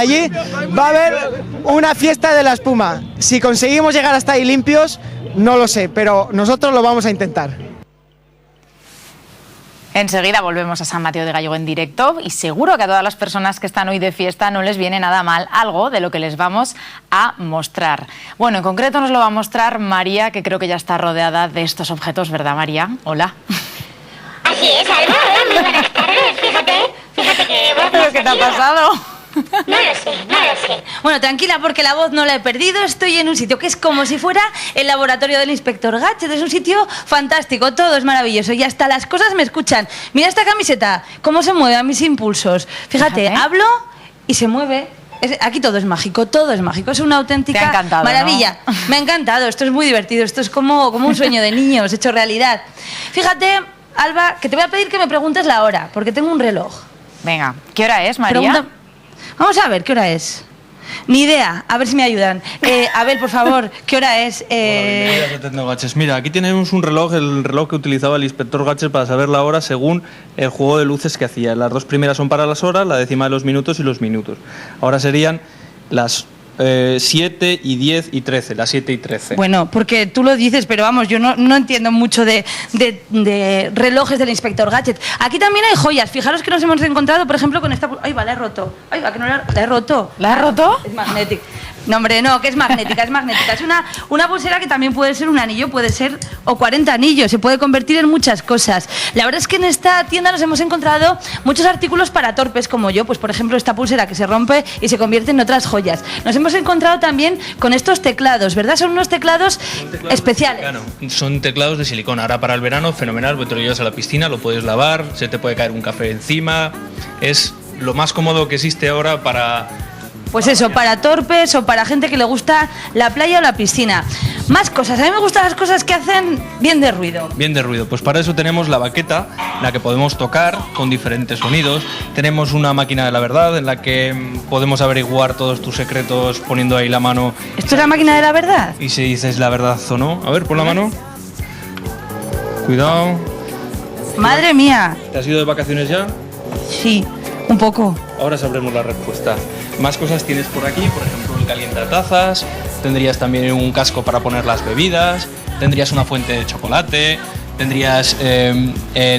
allí va a haber una fiesta de la espuma. Si conseguimos llegar hasta ahí limpios, no lo sé, pero nosotros lo vamos a intentar. Enseguida volvemos a San Mateo de Gállego en directo y seguro que a todas las personas que están hoy de fiesta no les viene nada mal algo de lo que les vamos a mostrar. Bueno, en concreto nos lo va a mostrar María, que creo que ya está rodeada de estos objetos, ¿verdad, María? Hola. Así es, Alba, hola, muy buenas tardes. Fíjate que voz ¿Pero qué te ha pasado? No lo sé. Bueno, tranquila, porque la voz no la he perdido. Estoy en un sitio que es como si fuera el laboratorio del inspector Gadget. Es un sitio fantástico, todo es maravilloso y hasta las cosas me escuchan. Mira esta camiseta, cómo se mueve a mis impulsos. Fíjate, hablo y se mueve. Aquí todo es mágico, es una auténtica maravilla. ¿No? Me ha encantado, esto es muy divertido, esto es como un sueño de niños hecho realidad. Fíjate, Alba, que te voy a pedir que me preguntes la hora, porque tengo un reloj. Venga, ¿qué hora es, María? Vamos a ver, ¿qué hora es? Ni idea, a ver si me ayudan. Abel, por favor, ¿qué hora es? Bienvenidas a Tecnogadgets. Mira, aquí tenemos un reloj, el reloj que utilizaba el inspector Gadget para saber la hora según el juego de luces que hacía. Las dos primeras son para las horas, la décima de los minutos y los minutos. Ahora serían las 7 y 10 y 13, las 7 y 13. Bueno, porque tú lo dices, pero vamos, yo no entiendo mucho de relojes del inspector Gadget. Aquí también hay joyas, fijaros que nos hemos encontrado, por ejemplo, con esta... ¡Ay, va, la he roto! ¡Ay, va, que no la he roto! ¿La has roto? Es magnética. No, hombre, no, que es magnética, es magnética. Es una pulsera que también puede ser un anillo, puede ser o 40 anillos, se puede convertir en muchas cosas. La verdad es que en esta tienda nos hemos encontrado muchos artículos para torpes como yo, pues por ejemplo esta pulsera que se rompe y se convierte en otras joyas. Nos hemos encontrado también con estos teclados, ¿verdad? Son unos teclados especiales. Claro, son teclados de silicona. Ahora para el verano, fenomenal, porque te lo llevas a la piscina, lo puedes lavar, se te puede caer un café encima. Es lo más cómodo que existe ahora para... Pues eso, para torpes o para gente que le gusta la playa o la piscina. Más cosas, a mí me gustan las cosas que hacen bien de ruido. Bien de ruido, pues para eso tenemos la baqueta, en la que podemos tocar con diferentes sonidos. Tenemos una máquina de la verdad, en la que podemos averiguar todos tus secretos poniendo ahí la mano. ¿Esto es la máquina de la verdad? Y si dices la verdad o no. A ver, pon la mano. Cuidado. Madre mía. ¿Te has ido de vacaciones ya? Sí, un poco. Ahora sabremos la respuesta. Más cosas tienes por aquí, por ejemplo el calientatazas, tendrías también un casco para poner las bebidas, tendrías una fuente de chocolate, tendrías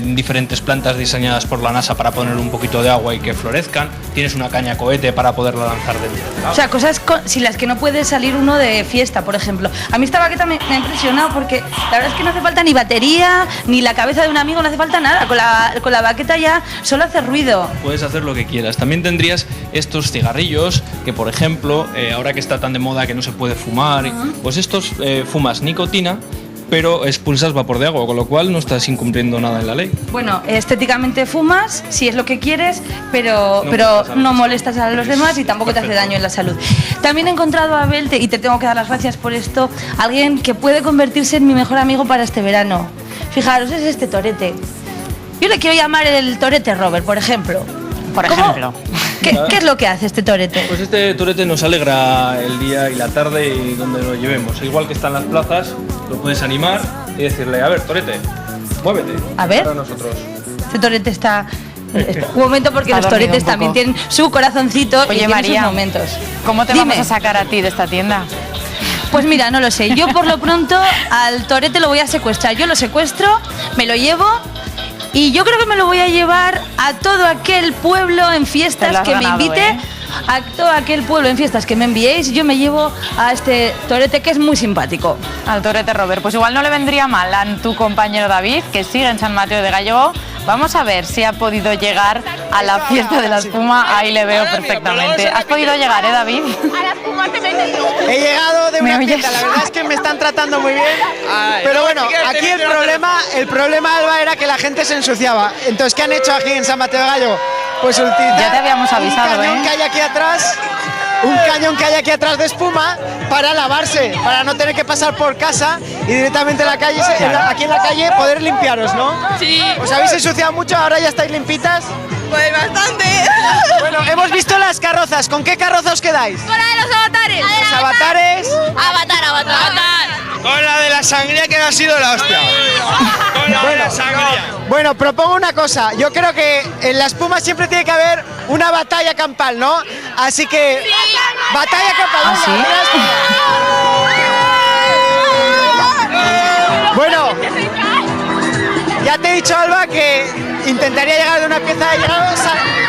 diferentes plantas diseñadas por la NASA para poner un poquito de agua y que florezcan, tienes una caña cohete para poderla lanzar dentro del agua. O sea, cosas sin las que no puede salir uno de fiesta, por ejemplo. A mí esta baqueta me ha impresionado porque la verdad es que no hace falta ni batería, ni la cabeza de un amigo, no hace falta nada. Con la baqueta ya solo hace ruido. Puedes hacer lo que quieras. También tendrías estos cigarrillos que, por ejemplo, ahora que está tan de moda que no se puede fumar, pues estos fumas nicotina, pero expulsas vapor de agua, con lo cual no estás incumpliendo nada en la ley. Bueno, estéticamente fumas, si es lo que quieres, pero no molestas a los demás y tampoco te hace daño en la salud. También he encontrado a Abel, y te tengo que dar las gracias por esto, alguien que puede convertirse en mi mejor amigo para este verano. Fijaros, es este torete. Yo le quiero llamar el torete Robert, por ejemplo. Por ejemplo. ¿Qué es lo que hace este torete? Pues este torete nos alegra el día y la tarde y donde lo llevemos. Igual que está en las plazas, lo puedes animar y decirle, a ver, torete, muévete. A ver. Para nosotros. Este torete está... Un momento, porque los toretes también tienen su corazoncito. Oye, y tienen María, sus momentos. ¿Cómo te vamos a sacar a ti de esta tienda? Pues mira, no lo sé. Yo por lo pronto al torete lo voy a secuestrar. Yo lo secuestro, me lo llevo... Y yo creo que me lo voy a llevar a todo aquel pueblo en fiestas que me invite, a todo aquel pueblo en fiestas que me enviéis. Yo me llevo a este torete que es muy simpático. Al torete Robert. Pues igual no le vendría mal a tu compañero David, que sigue en San Mateo de Gállego. Vamos a ver si ha podido llegar a la fiesta de la espuma. Ahí le veo perfectamente. ¿Has podido llegar, David? A la espuma te metes tú. He llegado de una fiesta, la verdad es que me están tratando muy bien. Pero bueno, aquí el problema, Alba, era que la gente se ensuciaba. Entonces, ¿qué han hecho aquí en San Mateo de Gállego? Pues utilizar ya te habíamos avisado, un cañón que hay aquí atrás, un cañón que hay aquí atrás de espuma para lavarse, para no tener que pasar por casa y directamente en la calle, aquí en la calle poder limpiaros, ¿no? Sí. ¿Os habéis ensuciado mucho? ¿Ahora ya estáis limpitas? Pues bastante. Bueno, hemos visto las carrozas. ¿Con qué carroza os quedáis? Con la de los avatares. ¿Los avatares? Avatar. Con la de la sangría que no ha sido la hostia. Con la de la sangría. Bueno, propongo una cosa. Yo creo que en la espuma siempre tiene que haber una batalla campal, ¿no? Así que... Batalla campal. Bueno, ya te he dicho, Alba, que intentaría llegar de una pieza de llegado.